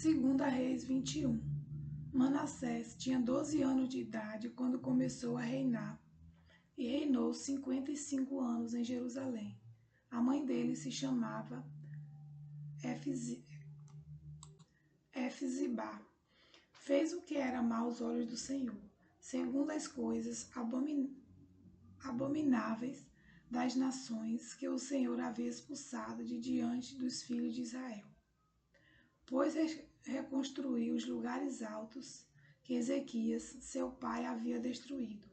Segunda Reis 21. Manassés tinha 12 anos de idade quando começou a reinar, e reinou 55 anos em Jerusalém. A mãe dele se chamava Efzibá. Fez o que era mau aos olhos do Senhor, segundo as coisas abomináveis das nações que o Senhor havia expulsado de diante dos filhos de Israel. Pois reconstruiu os lugares altos que Ezequias, seu pai, havia destruído.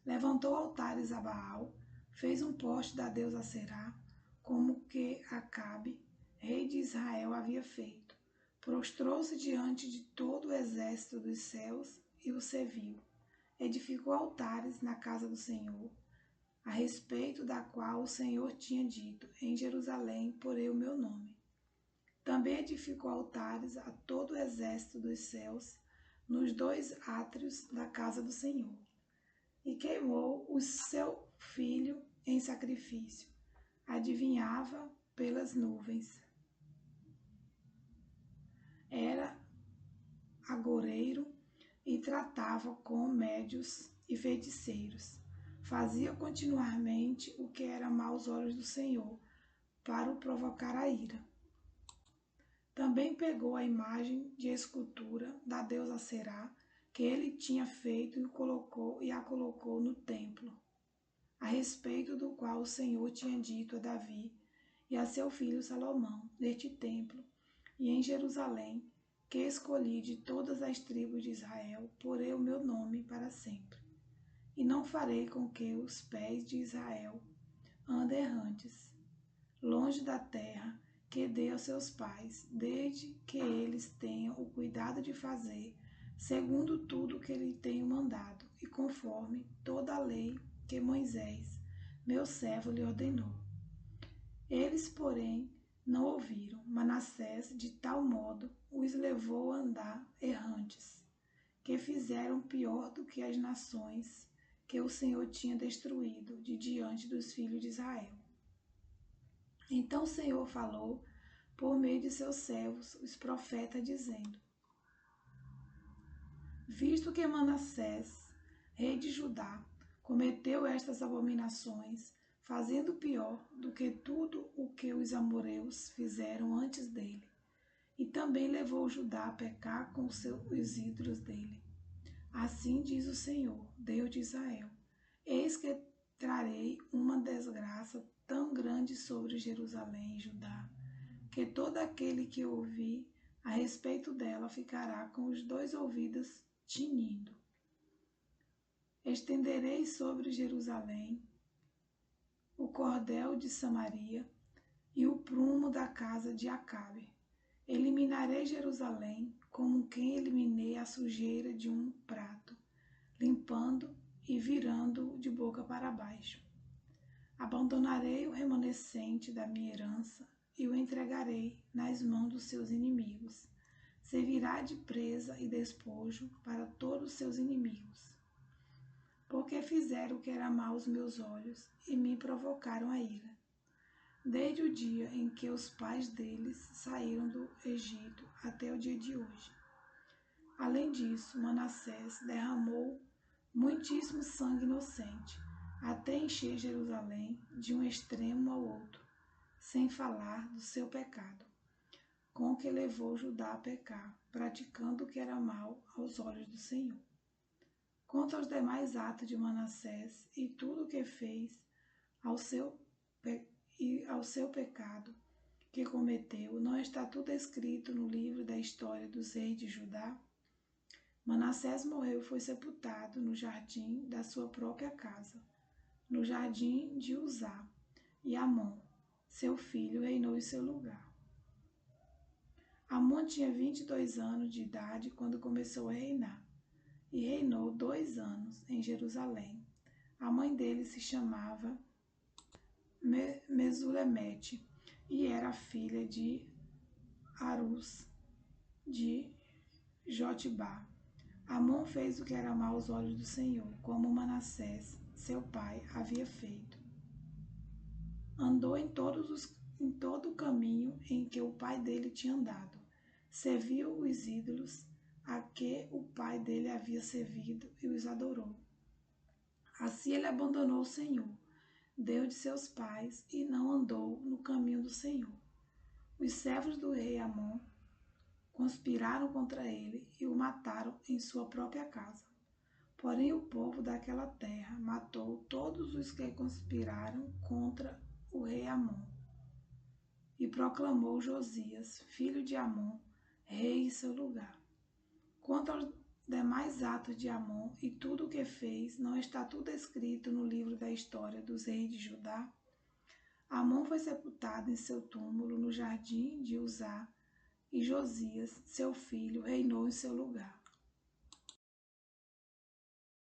Levantou altares a Baal, fez um poste da deusa Será, como que Acabe, rei de Israel, havia feito. Prostrou-se diante de todo o exército dos céus e o serviu. Edificou altares na casa do Senhor, a respeito da qual o Senhor tinha dito: em Jerusalém porei o meu nome. Também edificou altares a todo o exército dos céus nos 2 átrios da casa do Senhor. E queimou o seu filho em sacrifício. Adivinhava pelas nuvens. Era agoureiro e tratava com médios e feiticeiros. Fazia continuamente o que era mau aos olhos do Senhor, para o provocar a ira. Também pegou a imagem de escultura da deusa Será, que ele tinha feito e a colocou no templo, a respeito do qual o Senhor tinha dito a Davi e a seu filho Salomão: neste templo e em Jerusalém, que escolhi de todas as tribos de Israel, porei o meu nome para sempre. E não farei com que os pés de Israel andem errantes, longe da terra que dei aos seus pais, desde que eles tenham o cuidado de fazer, segundo tudo que lhe tenho mandado, e conforme toda a lei que Moisés, meu servo, lhe ordenou. Eles, porém, não ouviram. Manassés, de tal modo, os levou a andar errantes, que fizeram pior do que as nações que o Senhor tinha destruído de diante dos filhos de Israel. Então o Senhor falou por meio de seus servos, os profetas, dizendo: visto que Manassés, rei de Judá, cometeu estas abominações, fazendo pior do que tudo o que os amoreus fizeram antes dele, e também levou Judá a pecar com os ídolos dele. Assim diz o Senhor, Deus de Israel: eis que trarei uma desgraça tão grande sobre Jerusalém e Judá, que todo aquele que ouvir a respeito dela ficará com os 2 ouvidos tinindo. Estenderei sobre Jerusalém o cordel de Samaria e o prumo da casa de Acabe. Eliminarei Jerusalém como quem eliminei a sujeira de um prato, limpando e virando de boca para baixo. Abandonarei o remanescente da minha herança e o entregarei nas mãos dos seus inimigos. Servirá de presa e despojo para todos os seus inimigos. Porque fizeram o que era mau aos meus olhos e me provocaram a ira, desde o dia em que os pais deles saíram do Egito até o dia de hoje. Além disso, Manassés derramou muitíssimo sangue inocente, até encher Jerusalém de um extremo ao outro, sem falar do seu pecado, com que levou Judá a pecar, praticando o que era mal aos olhos do Senhor. Quanto aos demais atos de Manassés e tudo o que fez, ao seu pecado que cometeu, não está tudo escrito no livro da história dos reis de Judá? Manassés morreu e foi sepultado no jardim da sua própria casa, no jardim de Uzá, e Amon, seu filho, reinou em seu lugar. Amon tinha 22 anos de idade quando começou a reinar, e reinou 2 anos em Jerusalém. A mãe dele se chamava Mesulemete, e era filha de Arus, de Jotibá. Amon fez o que era mau aos olhos do Senhor, como Manassés, seu pai, havia feito. Andou em todo o caminho em que o pai dele tinha andado, serviu os ídolos a que o pai dele havia servido e os adorou. Assim ele abandonou o Senhor, Deus de seus pais, e não andou no caminho do Senhor. Os servos do rei Amon conspiraram contra ele e o mataram em sua própria casa. Porém, o povo daquela terra matou todos os que conspiraram contra o rei Amon. E proclamou Josias, filho de Amon, rei em seu lugar. Quanto aos demais atos de Amon e tudo o que fez, não está tudo escrito no livro da história dos reis de Judá? Amon foi sepultado em seu túmulo no jardim de Uzá, e Josias, seu filho, reinou em seu lugar.